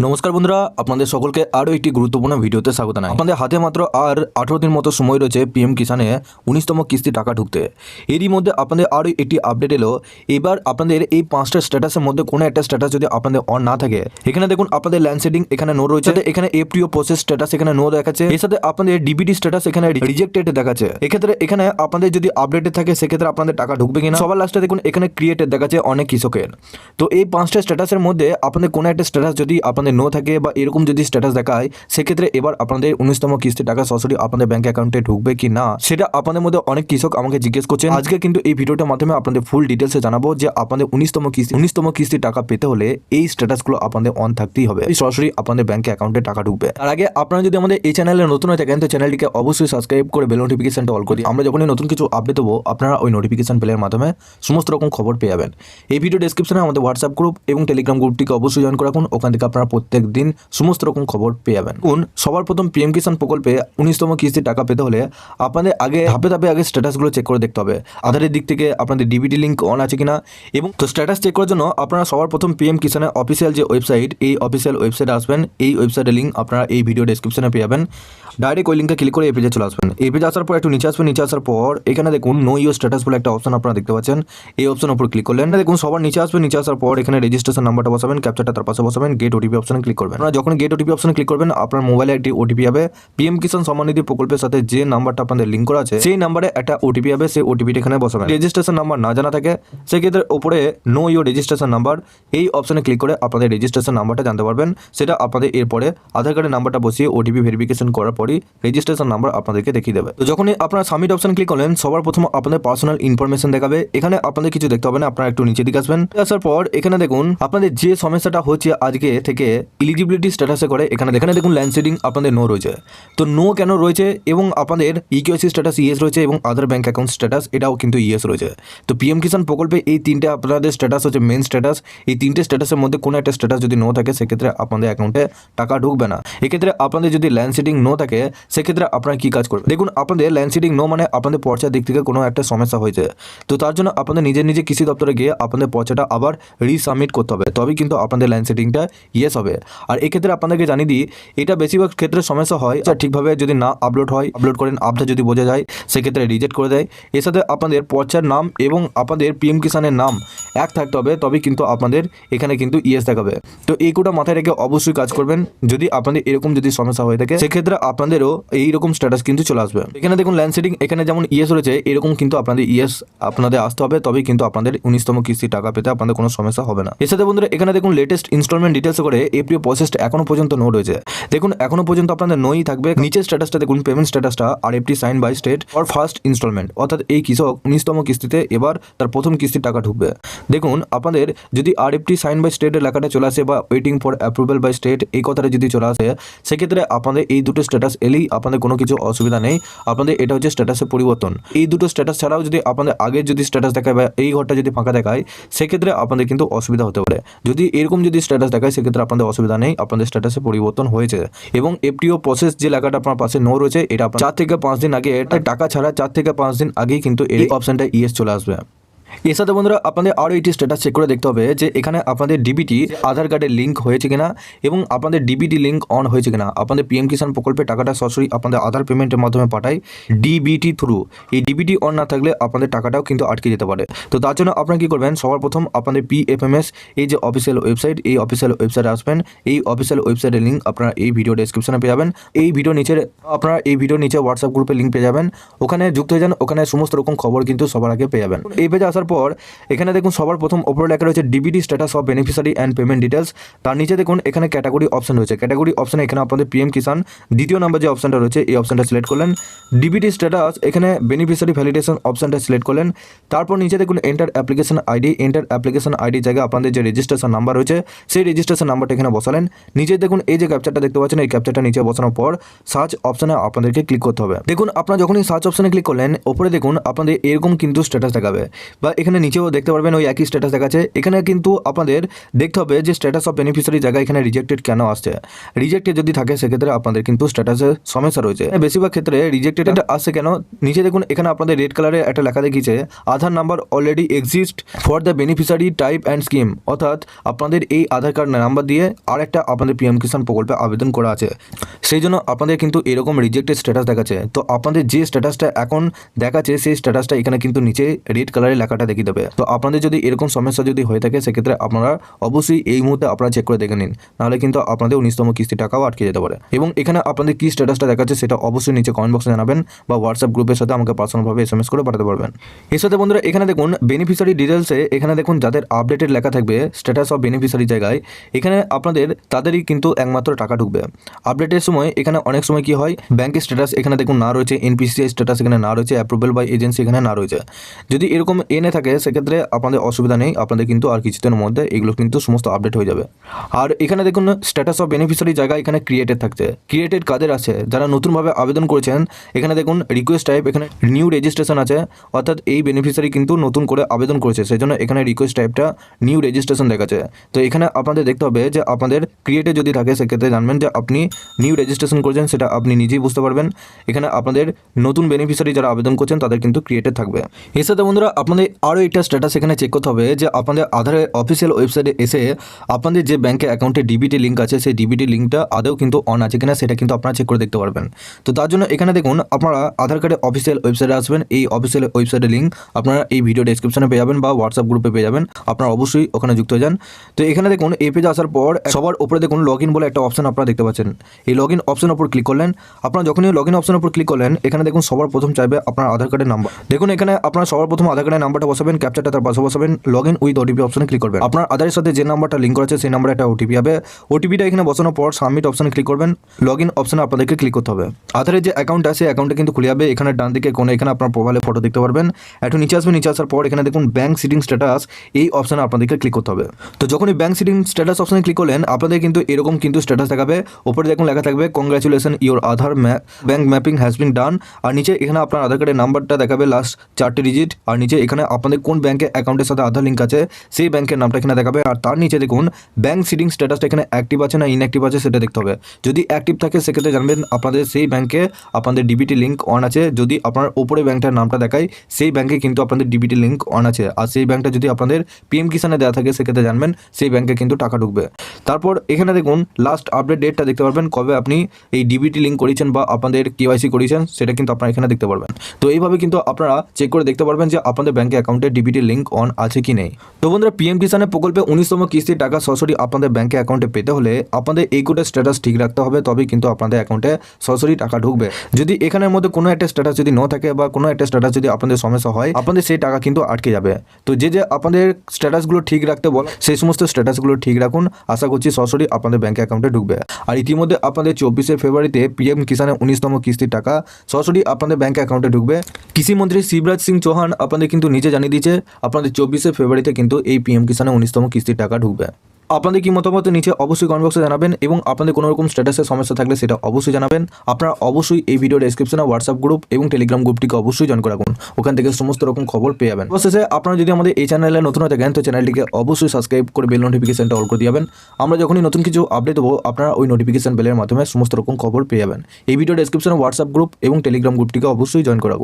নমস্কার বন্ধুরা, আপনাদের সকলকে আরও একটি গুরুত্বপূর্ণ ভিডিওতে স্বাগত জানাই। আপনাদের হাতে মাত্র আর 18 দিন মতো সময় রয়েছে পিএম কিষানে 19তম কিস্তি টাকা ঢুকতে। এরই মধ্যে আপনাদের আরও একটি আপডেট এলো। এবার আপনাদের এই 5টা স্ট্যাটাসের মধ্যে কোনো একটা স্ট্যাটাস যদি আপনাদের অন না থাকে, এখানে দেখুন আপনাদের ল্যান্ড সেটিং এখানে নো রয়েছে, এখানে এফটিও প্রসেস স্ট্যাটাস এখানে নো দেখাচ্ছে, এর সাথে আপনাদের ডিবিটি স্ট্যাটাস এখানে রিজেক্টেড দেখাচ্ছে। এক্ষেত্রে এখানে আপনাদের যদি আপডেটে থাকে সেক্ষেত্রে আপনাদের টাকা ঢুকবে কিনা। সবার লাস্টে দেখুন এখানে ক্রিয়েটেড দেখাচ্ছে অনেক কৃষকের। তো এই 5টা স্ট্যাটাসের মধ্যে আপনাদের কোনো একটা স্ট্যাটাস যদি আপনাদের নো থাকে বা এরকম যদি স্ট্যাটাস দেখায়, সেক্ষেত্রে এবার আপনাদের 19তম কিস্তি টাকা সরাসরি আপনাদের ব্যাংক অ্যাকাউন্টে ঢুকবে কি না, সেটা আপনাদের মধ্যে অনেক কৃষক আমাকে জিজ্ঞেস করছেন। আজকে কিন্তু এই ভিডিওটার মাধ্যমে আপনাদের ফুল ডিটেলসে জানাবো যে আপনাদের 19তম কিস্তি টাকা পেতে হলে এই স্ট্যাটাসগুলো আপনাদের অন থাকতেই হবে, সরাসরি আপনাদের ব্যাংক অ্যাকাউন্টে টাকা ঢুকবে। তার আগে আপনারা যদি আমাদের এই চ্যানেলে নতুন হয়ে থাকেন তো চ্যানেলটিকে অবশ্যই সাবস্ক্রাইব করে বেল নোটিফিকেশনটা অল করে দিন। আমরা যখনই নতুন কিছু আপডেট দেবো আপনারা ওই নোটিফিকেশন বেলের মাধ্যমে সমস্ত রকম খবর পেয়ে যাবেন। এই ভিডিও ডেসক্রিপশনে আমাদের হোয়াটসঅ্যাপ গ্রুপ এবং টেলিগ্রাম গ্রুপটিকে অবশ্যই জয়েন করে রাখুন। ওখান থেকে আপনারা প্রত্যেক দিন সমস্ত রকম খবর পেয়ে যাবেন। সবার প্রথম পিএম কিষাণ প্রকল্পে 19তম কিস্তি টাকা পেতে হলে আপনাদের আগে ধাপে ধাপে আগে স্ট্যাটাসগুলো চেক করে দেখতে হবে। আধারের দিক থেকে আপনাদের ডিবিটি লিঙ্ক অন আছে কিনা, এবং তো স্ট্যাটাস চেক করার জন্য আপনারা সবার প্রথম পিএম কিষাণের অফিসিয়াল যে ওয়েবসাইট, এই অফিসিয়াল ওয়েবসাইটে আসবেন। এই ওয়েবসাইটের লিঙ্ক আপনারা এই ভিডিও ডেসক্রিপশনে পেয়ে যাবেন। ডাইরেক্ট ওই লিঙ্কে ক্লিক করে এই পেজে চলে আসবেন। এই পেজে আসার পর একটু নিচে আসবেন। নিচে আসার পর এখানে দেখুন নো ইউর স্ট্যাটাস বলে একটা অপশন আপনারা দেখতে পাচ্ছেন। এই অপশনের উপর ক্লিক করলেন, দেখুন সবার নিচে আসবেন। নিচে আসার পর এখানে রেজিস্ট্রেশন নাম্বারটা বসাবেন, ক্যাপচারটা তার পাশে বসাবেন, গেট ওটিপি অপশনে ক্লিক করবেন। আপনারা যখন গেট ওটিপি অপশনে ক্লিক করবেন আপনার মোবাইলে একটি ওটিপি হবে। পিএম কিষাণ সম্মান নিধি প্রকল্পের সাথে যে নাম্বারটা আপনাদের লিঙ্ক করা আছে সেই নাম্বারে একটা ওটিপি হবে, সেই ওটিপিটা এখানে বসাবেন। রেজিস্ট্রেশন নাম্বার না জানা থাকে সেক্ষেত্রে উপরে নো ইউর রেজিস্ট্রেশন নাম্বার এই অপশনে ক্লিক করে আপনাদের রেজিস্ট্রেশন নাম্বারটা জানতে পারবেন। সেটা আপনাদের এরপরে আধার কার্ডের নাম্বারটা বসিয়ে ওটিপি ভেরিফিকেশন করার পরই রেজিস্ট্রেশন নাম্বার আপনাদেরকে দেখিয়ে দেবে। তো যখনই আপনারা সাবমিট অপশন ক্লিক করলেন সবার প্রথম আপনাদের পার্সোনাল ইনফরমেশন দেখাবে। এখানে আপনাদের কিছু দেখতে হবে না, আপনারা একটু নিচে দিকে আসবেন। আসার পর এখানে দেখুন আপনাদের যে সমস্যাটা হচ্ছে আজকে থেকে এলিজিবিলিটি স্ট্যাটাসে করে এখানে দেখুন ল্যান্ড সেটিং আপনাদের নো রয়েছে। তো নো কেন রয়েছে, এবং আপনাদের ইকেওয়াইসি স্ট্যাটাস ইয়েস রয়েছে এবং আধার ব্যাংক অ্যাকাউন্ট স্ট্যাটাস এটাও কিন্তু ইয়েস রয়েছে। তো পিএম কিষাণ প্রকল্পে এই তিনটে আপনাদের স্ট্যাটাস হচ্ছে মেন স্ট্যাটাস। এই তিনটে স্ট্যাটাসের মধ্যে কোনো একটা স্ট্যাটাস যদি নো থাকে সেক্ষেত্রে আপনাদের অ্যাকাউন্টে টাকা ঢুকবে না। এক্ষেত্রে আপনাদের যদি ল্যান্ড সেটিং নো থাকে সেক্ষেত্রে আপনারা কি কাজ করবেন, দেখুন আপনাদের ল্যান্ড সেটিং নো মানে আপনাদের পর্চার দিক থেকে কোনো একটা সমস্যা হয়েছে। তো তার জন্য আপনাদের নিজে কৃষি দপ্তরে গিয়ে আপনাদের পর্চাটা আবার রিসাবমিট করতে হবে, তবেই কিন্তু আপনাদের ল্যান্ড সেটিংটা ইয়েস হবে। আর এক্ষেত্রে আপনাদেরকে জানিয়ে দিই এটা বেশিরভাগ ক্ষেত্রে সমস্যা হয় ঠিকভাবে যদি না আপলোড হয়, আপলোড করেন আপডেট যদি বোঝা যায় সেক্ষেত্রে রিজেক্ট করে দেয়। এর সাথে আপনাদের পর্চার নাম এবং আপনাদের পিএম কিষাণের নাম এক থাকতে হবে, তবেই কিন্তু আপনাদের এখানে কিন্তু ইয়েস দেখাবে। তো এই কোটা মাথায় রেখে অবশ্যই কাজ করবেন। যদি আপনাদের এরকম যদি সমস্যা হয়ে থাকে সেক্ষেত্রে আপনাদেরও এইরকম স্ট্যাটাস কিন্তু চলে আসবে। এখানে দেখুন ল্যান্ড সেটিং এখানে যেমন ইয়েস রয়েছে এরকম কিন্তু আপনাদের ইয়েস আপনাদের আসতে হবে, তবেই কিন্তু আপনাদের 19তম কিস্তি টাকা পেতে আপনাদের কোনো সমস্যা হবে না। এর সাথে বন্ধুরা এখানে দেখুন লেটেস্ট ইনস্টলমেন্ট ডিটেলস করে এপ্রিল প্রসেসটা এখনো পর্যন্ত নো রয়েছে। দেখুন এখনো পর্যন্ত আপনাদের নোই থাকবে। নিচের স্ট্যাটাসটা দেখুন পেমেন্ট স্ট্যাটাসটা RFT sign by state for first instalment, অর্থাৎ এই কৃষক 19তম কিস্তিতে এবার তার প্রথম কিস্তির টাকা ঢুকবে। দেখুন আপনাদের যদি আরএফটি সাইন বাই স্টেটের লেখাটা চলে আসে বা waiting for approval by state এই কথাটা যদি চলে আসে সেক্ষেত্রে আপনাদের এই দুটো স্ট্যাটাস এলেই আপনাদের কোনো কিছু অসুবিধা নেই। আপনাদের এটা হচ্ছে স্ট্যাটাসের পরিবর্তন। এই দুটো স্ট্যাটাস ছাড়াও যদি আপনাদের আগের যদি স্ট্যাটাস দেখায় বা এই ঘরটা যদি ফাঁকা দেখায় সেক্ষেত্রে আপনাদের কিন্তু অসুবিধা হতে পারে। যদি এরকম যদি স্ট্যাটাস দেখায় সেক্ষেত্রে আপনাদের অসুবিধা নেই, আপনাদের স্ট্যাটাসে পরিবর্তন হয়েছে। এবং এফটিও প্রসেস যে লেখাটা আপনার পাশে নো রয়েছে এটা 4 থেকে 5 দিন আগে, এটা টাকা ছাড়া 4 থেকে 5 দিন আগেই কিন্তু এই অপশনটা ইয়েস চলে আসবে। এর সাথে বন্ধুরা আপনাদের আরও একটি স্ট্যাটাস চেক করে দেখতে হবে যে এখানে আপনাদের ডিবিটি আধার কার্ডের লিঙ্ক হয়েছে কিনা এবং আপনাদের ডিবিটি লিঙ্ক অন হয়েছে কিনা। আপনাদের পিএম কিষাণ প্রকল্পে টাকাটা সরাসরি আপনাদের আধার পেমেন্টের মাধ্যমে পাঠায় ডিবিটি থ্রু। এই ডিবিটি অন না থাকলে আপনাদের টাকাটাও কিন্তু আটকে যেতে পারে। তো তার জন্য আপনারা কি করবেন, সবার প্রথম আপনাদের পিএফএমএস এই যে অফিসিয়াল ওয়েবসাইট, এই অফিসিয়াল ওয়েবসাইটে আসবেন। এই অফিসিয়াল ওয়েবসাইটের লিঙ্ক আপনারা এই ভিডিও ডেসক্রিপশনে পেয়ে যাবেন। এই ভিডিও নিচে আপনারা এই ভিডিও নিচে হোয়াটসঅ্যাপ গ্রুপের লিঙ্ক পেয়ে যাবেন, ওখানে যুক্ত হয়ে যান। ওখানে সমস্ত রকম খবর কিন্তু সবার আগে পেয়ে যাবেন। এই পেজে আসার পর এখানে দেখুন সবার প্রথম ওপরে লেখা রয়েছে DBT status of beneficiary and payment details. তার নিচে দেখুন এখানে ক্যাটাগরি অপশন রয়েছে। ক্যাটাগরি অপশনে এখানে আপনাদের পিএম কিষাণ দ্বিতীয় নাম্বার যে অপশনটা রয়েছে এই অপশনটা সিলেক্ট করলেন। ডিবিটি স্ট্যাটাস এখানে বেনিফিশিয়ারি ভ্যালিডেশন অপশনটা সিলেক্ট করলেন। তারপর নিচে দেখুন enter application ID. Enter application ID জায়গায় আপনাদের যে রেজিস্ট্রেশন নাম্বার রয়েছে সেই রেজিস্ট্রেশন নাম্বারটা এখানে বসালেন। নিচে দেখুন এই যে ক্যাপচারটা দেখতে পাচ্ছেন, এই ক্যাপচারটা নিচে বসানোর পর সার্চ অপশনে আপনাদেরকে ক্লিক করতে হবে। দেখুন আপনারা যখনই সার্চ অপশনে ক্লিক করলেন ওপরে দেখুন আপনাদের এরকম কিন্তু স্ট্যাটাস দেখাবে বা এখানে নিচেও দেখতে পারবেন ওই একই স্ট্যাটাস দেখাচ্ছে। এখানে কিন্তু আপনাদের দেখতে হবে যে স্ট্যাটাস অফ বেনিফিশিয়ারি জায়গায় এখানে রিজেক্টেড কেন আসছে। রিজেক্টেড যদি থাকে সেক্ষেত্রে আপনাদের কিন্তু স্ট্যাটাসের সমস্যা রয়েছে। বেশিরভাগ ক্ষেত্রে রিজেক্টেড আসছে কেন, নিচে দেখুন এখানে আপনাদের রেড কালারে একটা লেখা দেখিয়েছে Aadhaar number already exist for the beneficiary type and scheme, অর্থাৎ আপনাদের এই আধার কার্ড নাম্বার দিয়ে আর একটা আপনাদের পিএম কিষাণ প্রকল্পে আবেদন করা আছে, সেই জন্য আপনাদের কিন্তু এরকম রিজেক্টেড স্ট্যাটাস দেখাচ্ছে। তো আপনাদের যে স্ট্যাটাসটা এখন দেখাচ্ছে সেই স্ট্যাটাসটা এখানে কিন্তু নিচে রেড কালারের লেখাটা দেখিয়ে দেবে। তো আপনাদের যদি এরকম সমস্যা যদি হয়ে থাকে সেক্ষেত্রে আপনারা অবশ্যই এই মুহূর্তে আপনারা চেক করে দেখে নিন, নাহলে কিন্তু আপনাদের 19তম কিস্তি টাকাও আটকে যেতে পারে। এবং এখানে আপনাদের কি স্ট্যাটাসটা দেখাচ্ছে সেটা অবশ্যই নিচে কমেন্ট বক্সে জানাবেন বা হোয়াটসঅ্যাপ গ্রুপের সাথে আমাকে পার্সোনালভাবে এসএমএস করে পাঠাতে পারবেন। এর সাথে বন্ধুরা এখানে দেখুন বেনিফিশিয়ারি ডিটেলসে এখানে দেখুন যাদের আপডেটেড লেখা থাকবে স্ট্যাটাস অফ বেনিফিশিয়ারি জায়গায়, এখানে আপনাদের তাদেরই কিন্তু একমাত্র টাকা ঢুকবে। আপডেটের সময় এখানে অনেক সময় কি হয় ব্যাংকের স্ট্যাটাস এখানে দেখুন না রয়েছে, এনপিসিআই স্ট্যাটাস এখানে না রয়েছে, অ্যাপ্রুভেল বাই এজেন্সি এখানে না রয়েছে। যদি এরকম এনে থাকে সেক্ষেত্রে আপনাদের অসুবিধা নেই, আপনাদের কিন্তু আর কিছুদিনের মধ্যে এগুলো কিন্তু সমস্ত আপডেট হয়ে যাবে। আর এখানে দেখুন স্ট্যাটাস অফ বেনিফিশিয়ারি জায়গায় এখানে ক্রিয়েটেড থাকছে। ক্রিয়েটেড কাদের আছে, যারা নতুনভাবে আবেদন করেছেন। এখানে দেখুন রিকোয়েস্ট টাইপ এখানে নিউ রেজিস্ট্রেশন আছে, অর্থাৎ এই বেনিফিশিয়ারি কিন্তু নতুন করে আবেদন করেছে, সেই জন্য এখানে রিকোয়েস্ট টাইপটা নিউ রেজিস্ট্রেশন দেখাচ্ছে। তো এখানে আপনাদের দেখতে হবে যে আপনাদের ক্রিয়েটেড যদি থাকে সেক্ষেত্রে জানবেন যে আপনি নিউ রেজিস্ট্রেশন করেছেন, সেটা আপনি নিজেই বুঝতে পারবেন। এখানে আপনাদের নতুন বেনিফিশিয়ারি যারা আবেদন করছেন তাদের কিন্তু ক্রিয়েটেড থাকবে। এর সাথে বন্ধুরা আপনাদের আরও একটা স্ট্যাটাস এখানে চেক করতে হবে যে আপনাদের আধারের অফিসিয়াল ওয়েবসাইটে এসে আপনাদের যে ব্যাংকে অ্যাকাউন্টে ডিবিটি লিঙ্ক আছে সেই ডিবিটি লিঙ্কটা আদৌ কিন্তু অন আছে কিনা সেটা কিন্তু আপনারা চেক করে দেখতে পারবেন। তো তার জন্য এখানে দেখুন আপনারা আধার কার্ডের অফিসিয়াল ওয়েবসাইটে আসবেন। এই অফিসিয়াল ওয়েবসাইটের লিঙ্ক আপনারা এই ভিডিও ডেসক্রিপশনে পেয়ে যাবেন বা হোয়াটসঅ্যাপ গ্রুপে পেয়ে যাবেন, আপনারা অবশ্যই ওখানে যুক্ত হয়ে যান। তো এখানে দেখুন এই পেজে আসার পর সবার উপরে দেখুন লগ ইন বলে একটা অপশন আপনারা দেখতে পাচ্ছেন। এই লগ ইন অপশনের উপর ক্লিক করলেন, আপনারা যখনই লগ ইন অপশনের উপর ক্লিক করলেন এখানে দেখুন সবার প্রথম চাইবে আপনার আধার কার্ডের নাম্বার। দেখুন এখানে আপনারা সবার প্রথম আধার কার্ডের নাম্বারটা বসাবেন, ক্যাপচারটা তার পাশে বসাবেন, লগ ইন উইথ ওটিপি অপশনে ক্লিক করবেন। আপনার আধারের সাথে যে নাম্বারটা লিঙ্ক করেছে সেই নাম্বারে একটা ওটিপি হবে। ওটিপিটা এখানে বসানোর পর সাবমিট অপশনে ক্লিক করবেন, লগ ইন অপশনে আপনাদেরকে ক্লিক করতে হবে। আধারের যে অ্যাকাউন্ট আছে অ্যাকাউন্টটা কিন্তু খুলে যাবে। এখানে ডান দিকে কোণে এখানে আপনার প্রোফাইলে ফটো দেখতে পারবেন। একটু নিচে আসবেন, নিচে আসার পর এখানে দেখুন ব্যাংক সিটিং স্ট্যাটাস, এই অপশনে আপনাদেরকে ক্লিক করতে হবে। তো যখনই ব্যাংক সিটিং স্ট্যাটাস অপশনে ক্লিক করলেন আপনাদের কিন্তু এরকম কিন্তু স্ট্যাটাস দেখাবে। উপরে দেখুন লেখা থাকবে congratulation your Aadhaar bank mapping has been done. আর নিচে এখানে আপনার আধার কার্ডের নাম্বারটা দেখাবে লাস্ট 4টি ডিজিট। আর নিচে এখানে আপনাদের কোন ব্যাংকের অ্যাকাউন্টের সাথে আধার লিঙ্ক আছে সেই ব্যাংকের নামটা এখানে দেখাবে। আর তার নিচে দেখুন ব্যাংক সিটিং স্ট্যাটাসটা এখানে অ্যাক্টিভ আছে না ইনঅ্যাক্টিভ আছে সেটা দেখতে হবে। যদি অ্যাক্টিভ থাকে সেক্ষেত্রে জানবেন আপনাদের সেই ব্যাংকে আপনাদের ডিবিটি লিঙ্ক অন আছে। যদি আপনার উপরে ব্যাংকটার নামটা দেখায় সেই ব্যাংকে কিন্তু আপনাদের ডিবিটি লিঙ্ক অন আছে। আর সেই ব্যাংকটা যদি আপনাদের পিএম কিষানে দেওয়া থাকে সেক্ষেত্রে জানবেন সেই ব্যাংকে কিন্তু টাকা ঢুকবে। তারপর এখানে দেখুন লাস্ট আপডেট ডেটটা দেখতে পারবেন, কবে আপনি এই ডিবিটি লিঙ্ক করেছেন বা আপনাদের কেওয়াইসি করেছেন সেটা কিন্তু আপনারা এখানে দেখতে পারবেন। তো এইভাবে কিন্তু আপনারা চেক করে দেখতে পারবেন যে আপনাদের ব্যাংকে অ্যাকাউন্টে ডিবিটি লিঙ্ক অন আছে কি নেই। তো বন্ধুরা পিএম কিষানের প্রকল্পে 19তম কিস্তির টাকা সরাসরি আপনাদের ব্যাংকে অ্যাকাউন্টে পেতে হলে আপনাদের এই কোডের স্ট্যাটাস ঠিক রাখতে হবে, তবেই কিন্তু আপনাদের অ্যাকাউন্টে সরাসরি টাকা ঢুকবে। যদি এখানের মধ্যে কোনো একটা স্ট্যাটাস যদি ন থাকে বা কোনো একটা স্ট্যাটাস যদি আপনাদের সমস্যা হয় আপনাদের সেই টাকা কিন্তু আটকে যাবে। তো যে আপনাদের স্ট্যাটাসগুলো ঠিক রাখতে বল সেই সমস্ত স্ট্যাটাসগুলো ঠিক রাখুন, আশা করছি সরাসরি আপনাদের ব্যাংক অ্যাকাউন্টে ঢুকবে। আর ইতিমধ্যে আপনাদের 24শে ফেব্রুয়ারিতে পিএম কিষানের 19তম কিস্তির টাকা সরাসরি আপনাদের ব্যাংক অ্যাকাউন্টে ঢুকবে। কৃষিমন্ত্রী শিবরাজ সিং চৌহান আপনাদের কিন্তু নিজে জানিয়ে দিয়েছে আপনাদের 24শে ফেব্রুয়ারিতে কিন্তু এই পিএম কিষানের 19তম কিস্তির টাকা ঢুকবে। আপনাদের কি মতামত নিচে অবশ্যই কমেন্ট বক্সে জানাবেন এবং আপনাদের কোনো রকম স্ট্যাটাসের সমস্যা থাকলে সেটা অবশ্যই জানাবেন। আপনারা অবশ্যই এই ভিডিও ডেসক্রিপশনে হোয়াটসঅ্যাপ গ্রুপ এবং টেলিগ্রাম গ্রুপটিকে অবশ্যই জয়েন করে রাখুন, ওখান থেকে সমস্ত রকম খবর পেয়ে যাবেন। অবশেষে আপনারা যদি আমাদের এই চ্যানেলে নতুন হতে জ্ঞান তো চ্যানেলটিকে অবশ্যই সাবস্ক্রাইব করে বেল নোটিফিকেশনটা অল করে দিবেন। আমরা যখনই নতুন কিছু আপডেট দেবো আপনারা ওই নোটিফিকেশন বেলের মাধ্যমে সমস্ত রকম খবর পেয়ে যাবেন। এই ভিডিও ডেসক্রিপশনে হোয়াটসঅ্যাপ গ্রুপ এবং টেলিগ্রাম গ্রুপটিকে অবশ্যই জয়েন করে রাখুন।